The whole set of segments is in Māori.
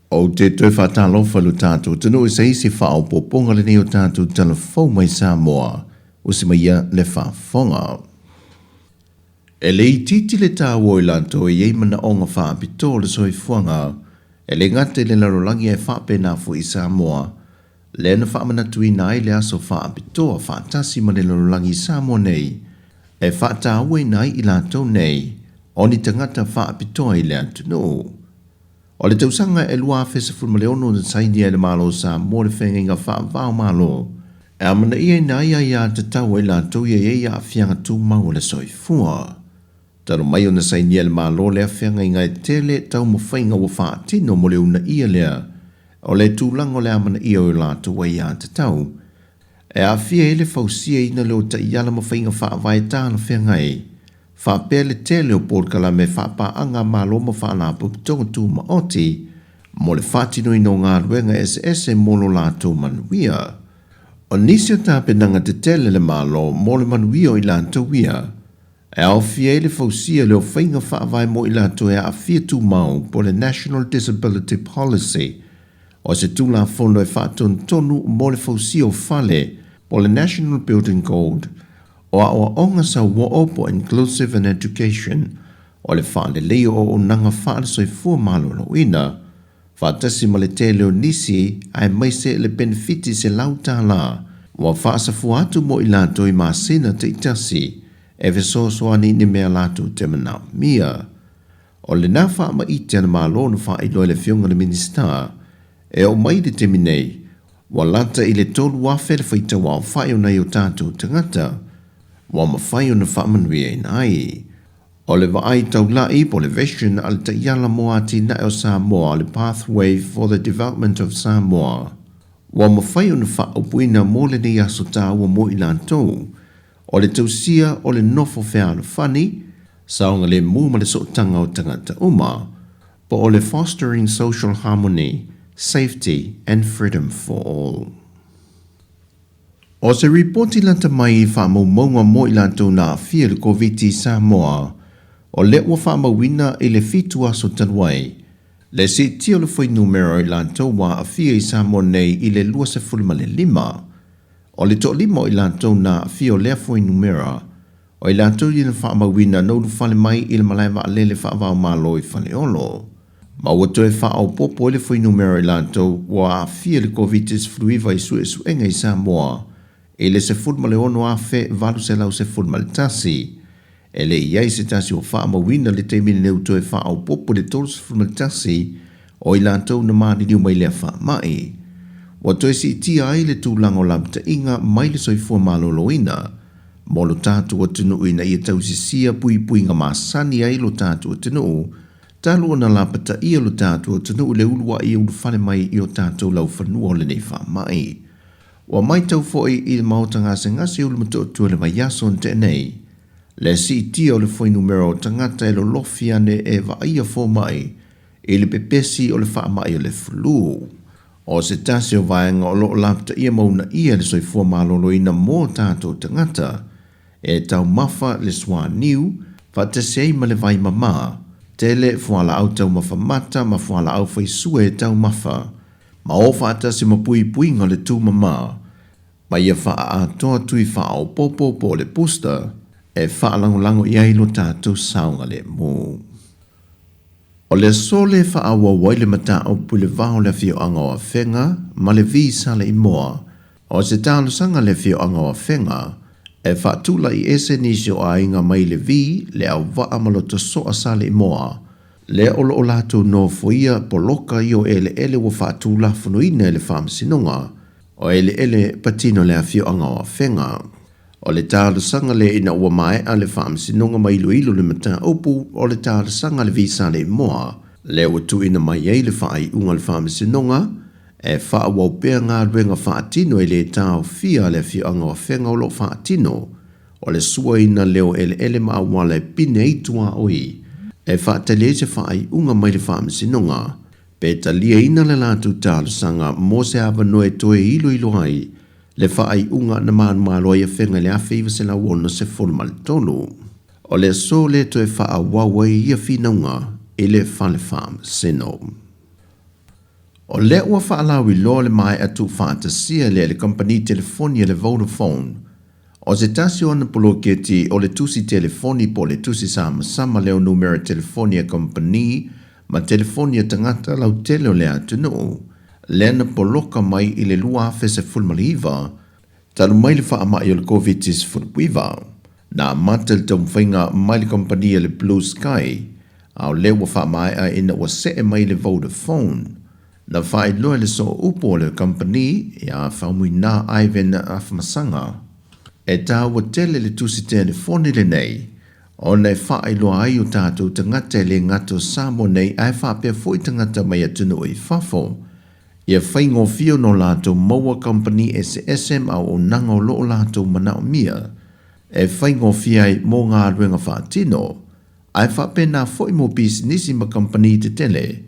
O te toi whatalo whalu tātou, tino i seisi whao poponga le neo tātou telefon mai Sāmoa, o se maia le whafonga. E le ititi le tāwo i lanto e mana o ngā whaapito le soi fuanga, e le ngate le larolangi e whaapena fu i Sāmoa, le na whaamana tui nai le aso whaapito a whaatasi ma le larolangi Sāmoa nei, e whaatawe nai i lanto nei, o ni tangata whaapito i le antunu. O le tausanga e lua fesa fulmaleono na saini e le malo sa mo le whenga whaavao malo. E amana ia na ia te tau e la tau ia ia a whianga tū mau le soifua. Taro mai o na saini e le malo le a whianga inga e tele tau mo whainga wa whaatino mo le una ia lea. O le tūlango le amana ia o la tau e ia te tau. E a whia ele fausia ina leo ta iala mo whainga whaavai tāna whianga e. Whapele tele o porkala me whapa anga malo ma whaana pupitonga tū ma oti, mo le whatino ino ngā ruenga SS molo la tū manuia. O nisi o tāpenanga te tele le malo mo le manuia o i la tūwia, e au fia ele fausia leo whainga whaavai mo i la tū e a fia tū mau po le National Disability Policy, o se tū la fono e whaatun tonu mo le fausia o whale po le National Building Code, o a onga sa opo inclusive and education, o le whaale leo o nanga whaale soi fua malo lo ina, whaatasi ma le te leo nisi ai mai se le benefiti se lau Tala, wa whaasa fuatu mo i lato i maasina te itasi, e veso soani ni mea lato te mana mia. O le na wha ma ite ana malo no wha i loe le fionga le minister, e o mai de te minei, wa lata i le tolu wafe le whaita wa o whai o nei o tātou tangata, wa mawhai o na whamanuia in ai. O le waai tau lai po le veteran al ta iala moa ti na o Sāmoa le pathway for the development of Sāmoa. Wa mawhai o na whaupuina mo le ni aso tā ua mo i lantou. O le tausia o le nofo whea na whani, saonga le mūma le sotanga o tangata uma, po o le fostering social harmony, safety and freedom for all. O se reporti lanta mai i whaamaumaunga mo i lantou na fia le COVID Sāmoa, o le ua whaamauina i le fitu aso tanuai. Le si tio le fwoi numero i lantou wa a fia i Sāmoa nei i le lua se fulma le lima. O le to lima i lantou na a fia o lea fwoi numero, o i lantou i le whaamauina no lu whale mai i le malaiwa a le whaavao malo i whale olo. Ma ua toe whaau popo i le fwoi numero i lantou wa a fia le COVID fluiva i suenga i Sāmoa, e le se fulma le ono a fe valu se lau se fulma le tasi. E le iai se tasi o wha mawina le te mine neu toe wha au popo le tolu se fulma le tasi o i lantou na maani niu mai lea wha mai. Wa toe si tia ai le tūlango lamta inga mai le soifua maloloina. Mo lo tātu o tunu ina ia tau si sia pui pui nga masani ai lo tātu o tunu. Talu na lapata ia lo tātu o tunu le ulua ia ulufale mai i o tātu lau whanua le nei wha mai. Wa mai tau foi i mautanga se ngasi ulu mato tu le mai yaso te nei. Le si tia o le foi numero tangata e lo lofiane e va ia fo mai, e le pepesi o le wha mai o le flu. O se tasi o vaenga o lo lapta ia mauna ia le soi fua malolo ina mō tātou tangata, e tau mafa le swa niu, fa te sei ma le vai mama, tele fuala au tau mafa mata ma fuala au fai sue tau mafa. Ma o whaata se mapui puinga le tū mama, ma ia wha a toa tui wha o popo po le pusta, e wha lango iai lo tātou saunga le mō. O le sole wha a wawai le mata o pule vao le fio anga o whenga, ma le vi sale i moa, o se tālo sanga le fio anga o whenga, e wha tula i ese nisi o a inga mai le vi, le au waa maloto soa sale i moa, le olo o lātou no foia po loka i o ele wa whaatu la whanuina ele whaamsinonga, o ele patino le a fio anga o whenga. O le tāla sanga le ina ua mai a le whaamsinonga mai ilo le mata opu, o le tāla sanga le visa le moa, le ua tu ina mai ei le whaai unga le whaamsinonga, e wha wapea ngā ruenga whaatino e le tāo fia le fio anga o whenga o lo whaatino, o le sua ina leo ele maa wale pine itua oi, e whaatelese whaai unga mai le whaamsinonga, pe talia ina le lātu tālu sanga mo se awa noe toe ilo ai, le whaai unga na maan māloa ia whenga le awhiwa se la wona se formal tolu. O le so le toe wha wawai ia whinaunga e le whale whaam seno. O le ua whaalawi loa le mai atu whaatasia le company telefonia le Vodafone. O se tasi o na poloketi o le tusi telefoni po le tusi sama leo numero telefonia company ma telefonia tangata lau tele o le atunu. Le na poloka mai i le lua fese fulmaliva. Talu mai le wha ama i o le COVID-19 fulwiva. Na matel tau mwhainga mai le company le Blue Sky. Au le ua wha mai a ina ua se mai le Vodafone. Na whai loa le so upo le company ia whaumui nā aive na awhamasanga. E tā ua tele le tusi telefoni le nei. O nei whai loa ai o tātou tangata le ngato Sāmoa nei ai whapea fwoi tangata mai atunu i whafo. Ia whaingo fio no lātou maua company SSM au o nanga o loo lātou manao mia. E whaingo fiai mō ngā ruenga whaatino. Ai whapea nā fwoi mo business ma company te tele.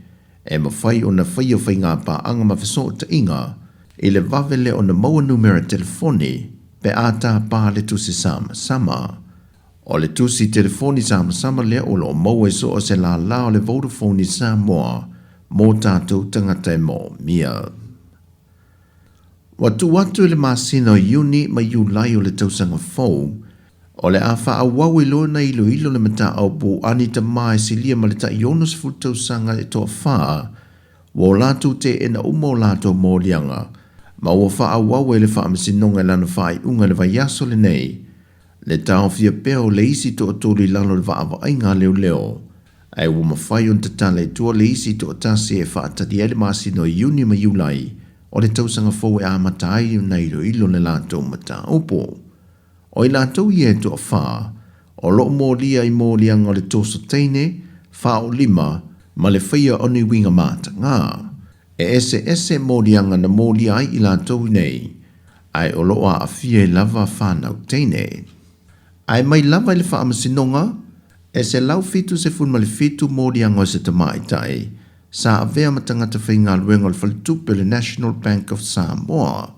E mawhai o na whai o whai ngā pāanga mawhiso o ta inga, i le wawele o na maua numera telefoni, pe ātā pā le tusi sama. O le tusi telefoni sama lea o lo maua e so o se la o le Vodafone i Sāmoa, mō tātou tangata e mō mia. Watu le māsina o Iuni ma Iulai o le tausanga fau, o le awha a wawi lo na ilo le mata au pu anita mai silia ma le ta ionus futau sanga e toa wha, wo lātou te ena umo lātou mōlianga, ma wo wha a wawi le wha amasinonga lana whai unga le vaiaso le nei, le tau fia peo le isi to atoli lalo le wha awa ainga leo, ai wo mawhai on te tale tua le isi to atasi e wha atadi ele māsino Iuni ma Iulai, o le tausanga fau e amatai na ilo le lātou mata upo. O i lātou i e toa whā, o loo mōlia i mōlianga o le tōso teine, whā o lima, ma le whaia oni winga māta ngā. E ese mōlianga na mōlia ai i lātou nei, ai o loo a whia i lava whānau teine. Ai mai lava i le wha amasinonga, e se lau fitu se fun ma le fitu mōlianga o se tamaitai, sa avea matangata whainga luenga o le whalitupe le National Bank of Sāmoa.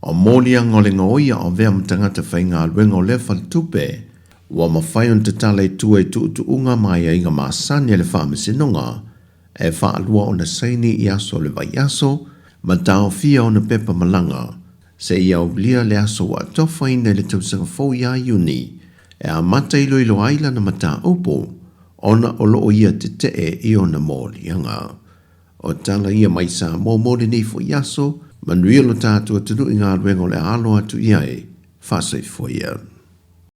O mōlianga o le ngaoia o vea matangata whainga luenga o le whalitupe, wa mawhai on te tala i tua i tuutuunga mai a inga māsania le whamasinonga, e whaalua o na saini i aso le vai aso, ma tau fia o na pepa malanga, se ia o blia le aso wa tofaina le tausanga fau ia Iuni, e a mata ilo aila na mata upo, ona o loo ia te tee i o na mōlianga. O tala ia mai sa mō ni fo iaso, manuia lo tātua tunu i ngā ruenga o le alo atu iai, whasai fo ia.